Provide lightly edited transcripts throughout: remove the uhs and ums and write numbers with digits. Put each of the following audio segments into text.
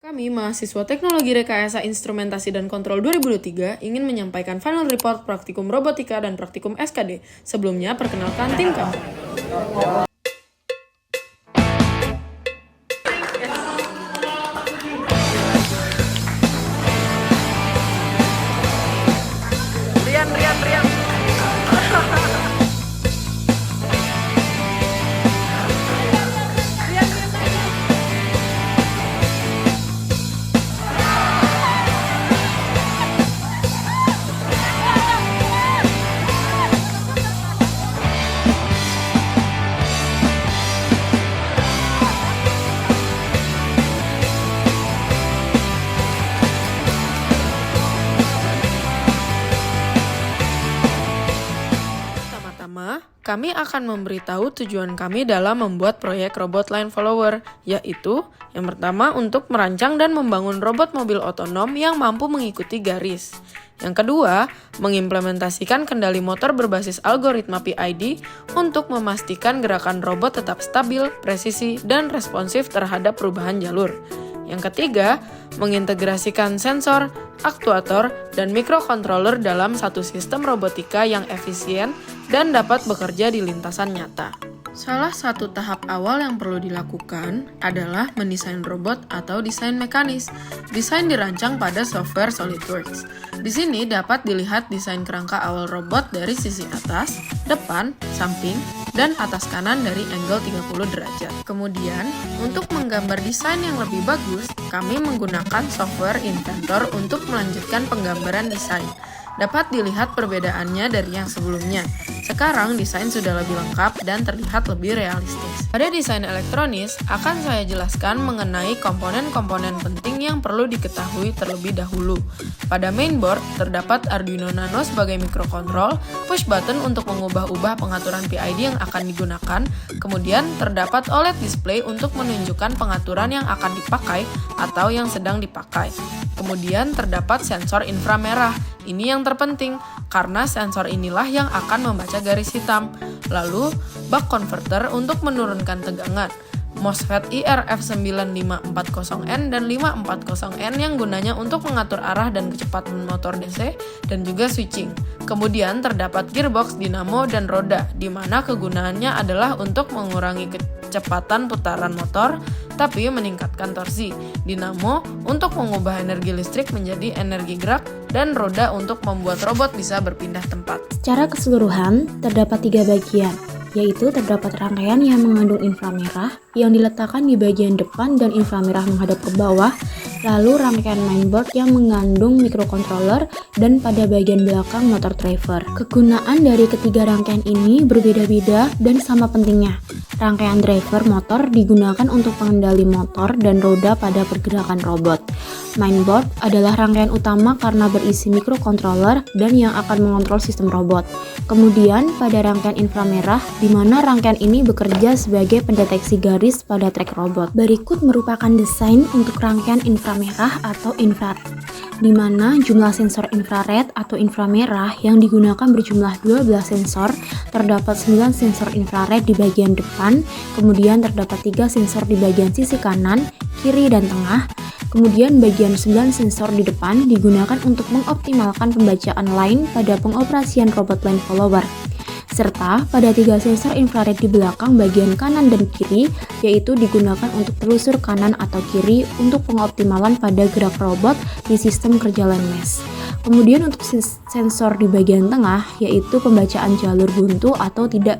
Kami, mahasiswa Teknologi Rekayasa Instrumentasi dan Kontrol 2023, ingin menyampaikan final report praktikum robotika dan praktikum SKD. Sebelumnya, perkenalkan tim kami. Rian. Pertama, kami akan memberitahu tujuan kami dalam membuat proyek robot line follower, yaitu yang pertama untuk merancang dan membangun robot mobil otonom yang mampu mengikuti garis. Yang kedua, mengimplementasikan kendali motor berbasis algoritma PID untuk memastikan gerakan robot tetap stabil, presisi, dan responsif terhadap perubahan jalur. Yang ketiga, mengintegrasikan sensor, aktuator, dan mikrokontroler dalam satu sistem robotika yang efisien dan dapat bekerja di lintasan nyata. Salah satu tahap awal yang perlu dilakukan adalah mendesain robot atau desain mekanis. Desain dirancang pada software SolidWorks. Di sini dapat dilihat desain kerangka awal robot dari sisi atas, depan, samping, dan atas kanan dari angle 30 derajat. Kemudian, untuk menggambar desain yang lebih bagus, kami menggunakan software Inventor untuk melanjutkan penggambaran desain. Dapat dilihat perbedaannya dari yang sebelumnya. Sekarang desain sudah lebih lengkap dan terlihat lebih realistis. Pada desain elektronis, akan saya jelaskan mengenai komponen-komponen penting yang perlu diketahui terlebih dahulu. Pada mainboard, terdapat Arduino Nano sebagai mikrokontrol, push button untuk mengubah-ubah pengaturan PID yang akan digunakan, kemudian terdapat OLED display untuk menunjukkan pengaturan yang akan dipakai atau yang sedang dipakai. Kemudian terdapat sensor inframerah. Ini yang terpenting, karena sensor inilah yang akan membaca garis hitam. Lalu, buck converter untuk menurunkan tegangan. MOSFET IRF9540N dan 540N yang gunanya untuk mengatur arah dan kecepatan motor DC dan juga switching. Kemudian terdapat gearbox, dinamo, dan roda, di mana kegunaannya adalah untuk mengurangi kecepatan putaran motor, tapi meningkatkan torsi. Dinamo untuk mengubah energi listrik menjadi energi gerak, dan roda untuk membuat robot bisa berpindah tempat. Secara keseluruhan, terdapat 3 bagian, yaitu terdapat rangkaian yang mengandung inframerah yang diletakkan di bagian depan dan inframerah menghadap ke bawah, lalu rangkaian mainboard yang mengandung mikrokontroler dan pada bagian belakang motor driver. Kegunaan dari ketiga rangkaian ini berbeda-beda dan sama pentingnya. Rangkaian driver motor digunakan untuk pengendali motor dan roda pada pergerakan robot. Mainboard adalah rangkaian utama karena berisi mikrokontroler dan yang akan mengontrol sistem robot. Kemudian pada rangkaian inframerah, di mana rangkaian ini bekerja sebagai pendeteksi garis pada trek robot. Berikut merupakan desain untuk rangkaian inframerah atau infrared, di mana jumlah sensor infrared atau inframerah yang digunakan berjumlah 12 sensor. Terdapat 9 sensor infrared di bagian depan, kemudian terdapat 3 sensor di bagian sisi kanan, kiri, dan tengah. Kemudian bagian 9 sensor di depan digunakan untuk mengoptimalkan pembacaan line pada pengoperasian robot line follower. Serta pada 3 sensor infrared di belakang bagian kanan dan kiri, yaitu digunakan untuk telusur kanan atau kiri untuk pengoptimalan pada gerak robot di sistem kerja line mesh. Kemudian untuk sensor di bagian tengah, yaitu pembacaan jalur buntu atau tidak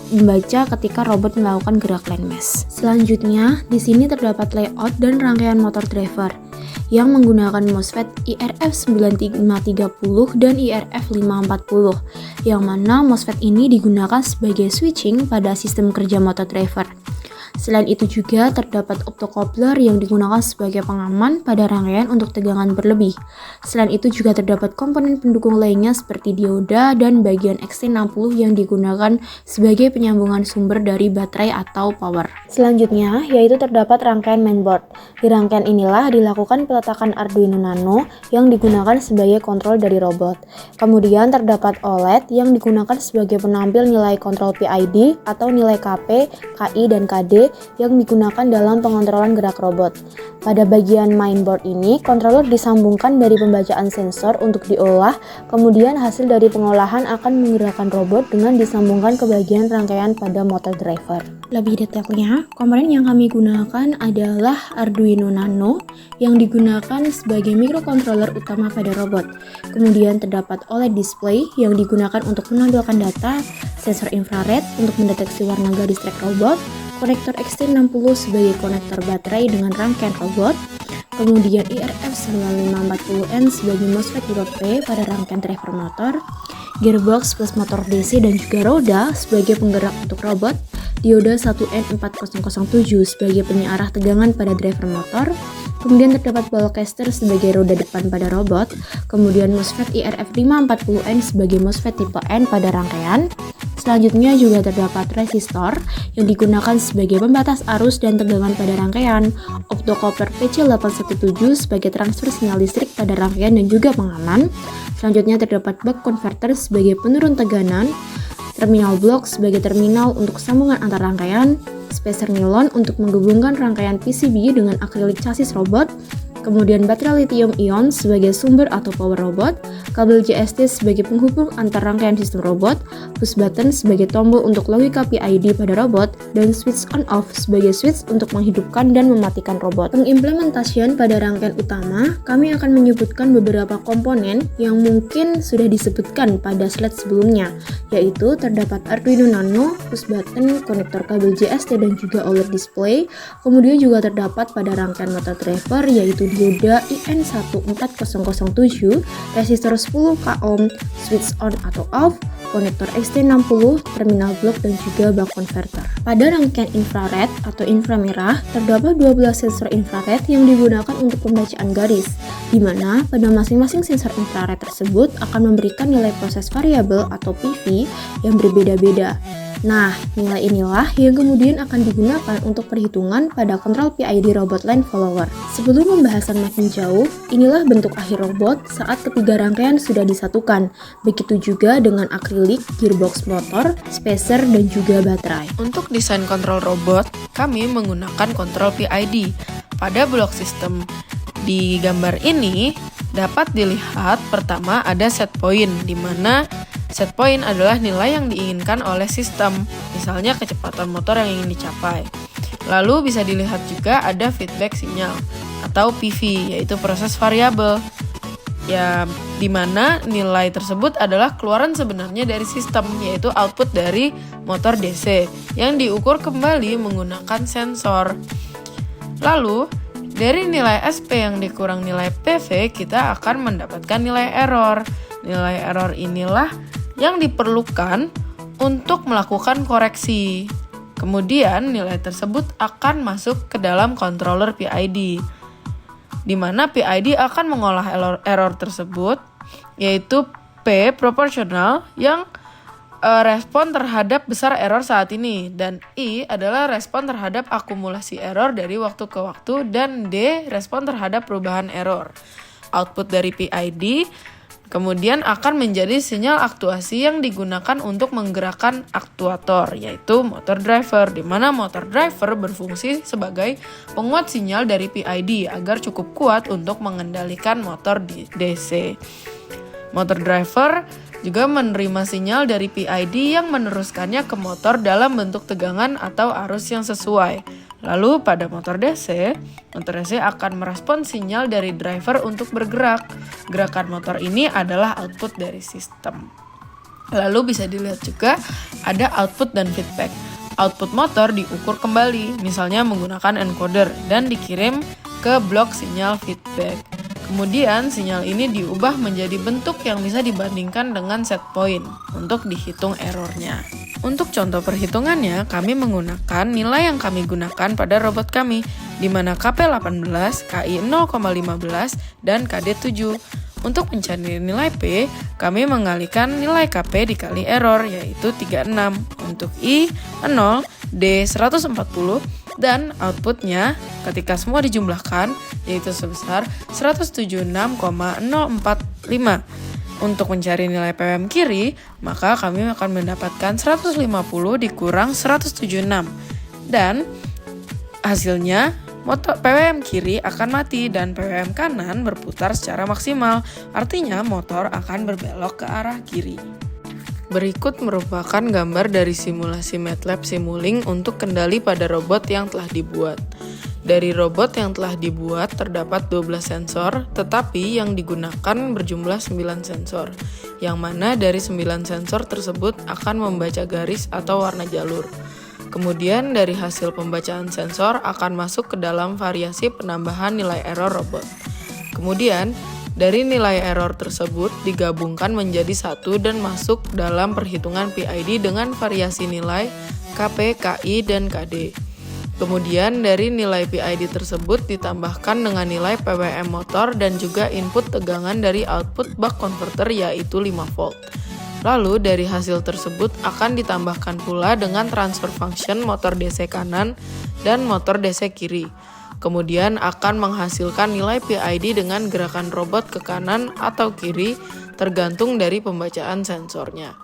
membaca ketika robot melakukan gerak line mesh. Selanjutnya, di sini terdapat layout dan rangkaian motor driver yang menggunakan MOSFET IRF9530 dan IRF540, yang mana MOSFET ini digunakan sebagai switching pada sistem kerja motor driver. Selain itu juga terdapat optocoupler yang digunakan sebagai pengaman pada rangkaian untuk tegangan berlebih. Selain itu juga terdapat komponen pendukung lainnya seperti dioda dan bagian XT60 yang digunakan sebagai penyambungan sumber dari baterai atau power. Selanjutnya yaitu terdapat rangkaian mainboard. Di rangkaian inilah dilakukan peletakan Arduino Nano yang digunakan sebagai kontrol dari robot. Kemudian terdapat OLED yang digunakan sebagai penampil nilai kontrol PID atau nilai KP, KI, dan KD PCB yang digunakan dalam pengontrolan gerak robot. Pada bagian mainboard ini, controller disambungkan dari pembacaan sensor untuk diolah, kemudian hasil dari pengolahan akan menggerakkan robot dengan disambungkan ke bagian rangkaian pada motor driver. Lebih detailnya, komponen yang kami gunakan adalah Arduino Nano yang digunakan sebagai microcontroller utama pada robot. Kemudian terdapat OLED display yang digunakan untuk menampilkan data, sensor infrared untuk mendeteksi warna garis trek robot, konektor XT60 sebagai konektor baterai dengan rangkaian robot, kemudian IRF9540N sebagai MOSFET tipe P pada rangkaian driver motor, gearbox plus motor DC dan juga roda sebagai penggerak untuk robot, dioda 1N4007 sebagai penyearah tegangan pada driver motor, kemudian terdapat ball caster sebagai roda depan pada robot, kemudian MOSFET IRF540N sebagai MOSFET tipe N pada rangkaian. Selanjutnya juga terdapat resistor yang digunakan sebagai pembatas arus dan tegangan pada rangkaian, optocoupler PC817 sebagai transfer sinyal listrik pada rangkaian dan juga pengaman. Selanjutnya terdapat buck converter sebagai penurun tekanan, terminal block sebagai terminal untuk sambungan antar rangkaian, spacer nilon untuk menggabungkan rangkaian PCB dengan akrilik chassis robot, kemudian baterai lithium ion sebagai sumber atau power robot, kabel JST sebagai penghubung antar rangkaian sistem robot, push button sebagai tombol untuk logika PID pada robot, dan switch on off sebagai switch untuk menghidupkan dan mematikan robot. Pengimplementasian pada rangkaian utama, kami akan menyebutkan beberapa komponen yang mungkin sudah disebutkan pada slide sebelumnya, yaitu terdapat Arduino Nano, push button, konektor kabel JST dan juga OLED display, kemudian juga terdapat pada rangkaian motor driver yaitu dioda IN14007, resistor 10 k ohm, switch on atau off, konektor XT60, terminal block dan juga buck converter. Pada rangkaian infrared atau inframerah, terdapat 12 sensor infrared yang digunakan untuk pembacaan garis, di mana pada masing-masing sensor infrared tersebut akan memberikan nilai proses variabel atau PV yang berbeda-beda. Nah, nilai inilah yang kemudian akan digunakan untuk perhitungan pada kontrol PID robot line follower. Sebelum pembahasan makin jauh, inilah bentuk akhir robot saat ketiga rangkaian sudah disatukan. Begitu juga dengan akrilik, gearbox motor, spacer, dan juga baterai. Untuk desain kontrol robot, kami menggunakan kontrol PID. Pada blok sistem di gambar ini, dapat dilihat pertama ada set point, di mana set point adalah nilai yang diinginkan oleh sistem, misalnya kecepatan motor yang ingin dicapai. Lalu bisa dilihat juga ada feedback sinyal atau PV, yaitu proses variabel. Ya, di mana nilai tersebut adalah keluaran sebenarnya dari sistem, yaitu output dari motor DC yang diukur kembali menggunakan sensor. Lalu, dari nilai SP yang dikurang nilai PV, kita akan mendapatkan nilai error. Nilai error inilah yang diperlukan untuk melakukan koreksi. Kemudian nilai tersebut akan masuk ke dalam controller PID, di mana PID akan mengolah error tersebut, yaitu P proporsional yang respon terhadap besar error saat ini, dan I adalah respon terhadap akumulasi error dari waktu ke waktu, dan D respon terhadap perubahan error. Output dari PID kemudian akan menjadi sinyal aktuasi yang digunakan untuk menggerakkan aktuator, yaitu motor driver, di mana motor driver berfungsi sebagai penguat sinyal dari PID agar cukup kuat untuk mengendalikan motor DC. Motor driver juga menerima sinyal dari PID yang meneruskannya ke motor dalam bentuk tegangan atau arus yang sesuai. Lalu pada motor DC akan merespon sinyal dari driver untuk bergerak. Gerakan motor ini adalah output dari sistem. Lalu bisa dilihat juga ada output dan feedback. Output motor diukur kembali, misalnya menggunakan encoder, dan dikirim ke blok sinyal feedback. Kemudian sinyal ini diubah menjadi bentuk yang bisa dibandingkan dengan set point untuk dihitung errornya. Untuk contoh perhitungannya, kami menggunakan nilai yang kami gunakan pada robot kami, di mana KP18, KI 0,15, dan KD7. Untuk mencari nilai P, kami mengalihkan nilai KP dikali error, yaitu 36. Untuk I, 0, D, 140, dan outputnya ketika semua dijumlahkan, yaitu sebesar 176,045. Untuk mencari nilai PWM kiri, maka kami akan mendapatkan 150 dikurang 176. Dan Hasilnya, motor PWM kiri akan mati dan PWM kanan berputar secara maksimal, artinya motor akan berbelok ke arah kiri. Berikut merupakan gambar dari simulasi MATLAB Simulink untuk kendali pada robot yang telah dibuat. Dari robot yang telah dibuat terdapat 12 sensor, tetapi yang digunakan berjumlah 9 sensor, yang mana dari 9 sensor tersebut akan membaca garis atau warna jalur. Kemudian dari hasil pembacaan sensor akan masuk ke dalam variasi penambahan nilai error robot. Kemudian dari nilai error tersebut digabungkan menjadi satu dan masuk dalam perhitungan PID dengan variasi nilai KP, KI, dan KD. Kemudian dari nilai PID tersebut ditambahkan dengan nilai PWM motor dan juga input tegangan dari output buck converter yaitu 5 volt. Lalu dari hasil tersebut akan ditambahkan pula dengan transfer function motor DC kanan dan motor DC kiri. Kemudian akan menghasilkan nilai PID dengan gerakan robot ke kanan atau kiri tergantung dari pembacaan sensornya.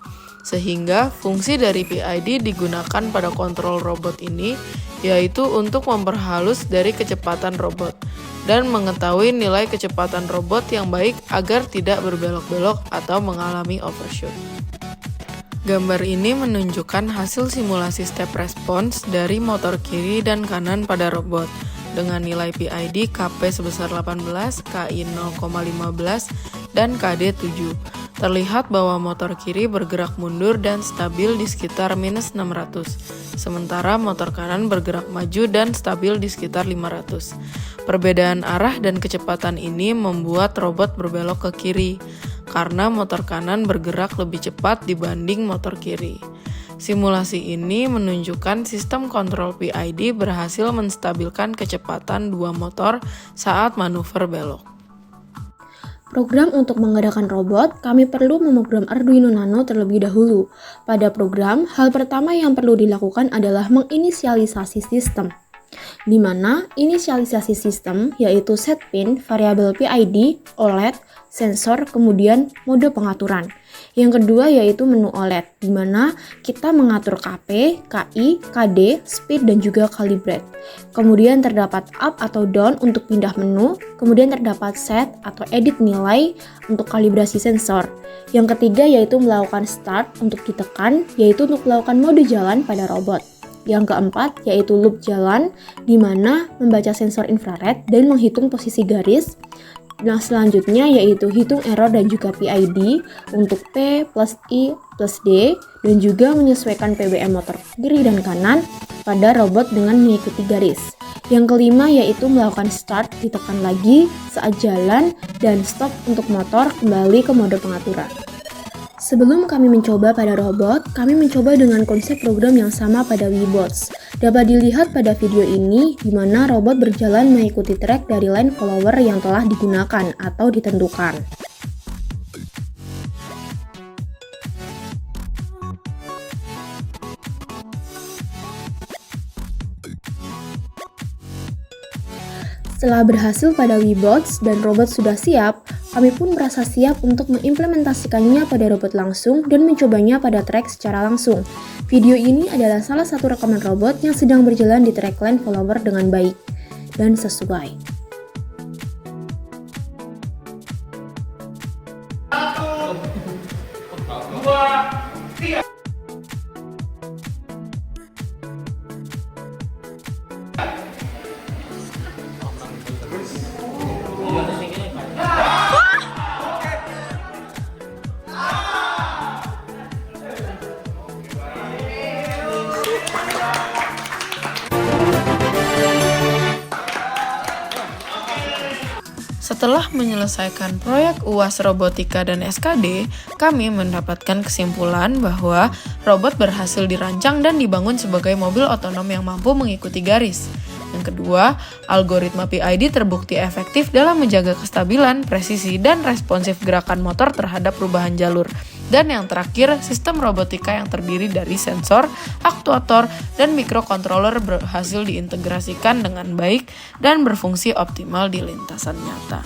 Sehingga fungsi dari PID digunakan pada kontrol robot ini yaitu untuk memperhalus dari kecepatan robot dan mengetahui nilai kecepatan robot yang baik agar tidak berbelok-belok atau mengalami overshoot. Gambar ini menunjukkan hasil simulasi step response dari motor kiri dan kanan pada robot dengan nilai PID KP sebesar 18, KI 0,15, dan KD 7. Terlihat bahwa motor kiri bergerak mundur dan stabil di sekitar minus 600, sementara motor kanan bergerak maju dan stabil di sekitar 500. Perbedaan arah dan kecepatan ini membuat robot berbelok ke kiri, karena motor kanan bergerak lebih cepat dibanding motor kiri. Simulasi ini menunjukkan sistem kontrol PID berhasil menstabilkan kecepatan dua motor saat manuver belok. Program untuk menggerakkan robot, kami perlu memprogram Arduino Nano terlebih dahulu. Pada program, hal pertama yang perlu dilakukan adalah menginisialisasi sistem, di mana inisialisasi sistem yaitu set pin, variabel PID, OLED, sensor, kemudian mode pengaturan. Yang kedua yaitu menu OLED, di mana kita mengatur KP, KI, KD, speed, dan juga calibrate. Kemudian terdapat up atau down untuk pindah menu, kemudian terdapat set atau edit nilai untuk kalibrasi sensor. Yang ketiga yaitu melakukan start untuk ditekan, yaitu untuk melakukan mode jalan pada robot. Yang keempat yaitu loop jalan, di mana membaca sensor infrared dan menghitung posisi garis. Nah, selanjutnya yaitu hitung error dan juga PID untuk P plus I plus D dan juga menyesuaikan PWM motor kiri dan kanan pada robot dengan mengikuti garis. Yang kelima yaitu melakukan start, ditekan lagi saat jalan, dan stop untuk motor kembali ke mode pengaturan. Sebelum kami mencoba pada robot, kami mencoba dengan konsep program yang sama pada Wiibots. Dapat dilihat pada video ini, di mana robot berjalan mengikuti track dari line follower yang telah digunakan atau ditentukan. Setelah berhasil pada Wiibots dan robot sudah siap, kami pun merasa siap untuk mengimplementasikannya pada robot langsung dan mencobanya pada track secara langsung. Video ini adalah salah satu rekaman robot yang sedang berjalan di track line follower dengan baik dan sesuai. Setelah menyelesaikan proyek UAS Robotika dan SKD, kami mendapatkan kesimpulan bahwa robot berhasil dirancang dan dibangun sebagai mobil otonom yang mampu mengikuti garis. Yang kedua, algoritma PID terbukti efektif dalam menjaga kestabilan, presisi, dan responsif gerakan motor terhadap perubahan jalur. Dan yang terakhir, sistem robotika yang terdiri dari sensor, aktuator, dan mikrokontroler berhasil diintegrasikan dengan baik dan berfungsi optimal di lintasan nyata.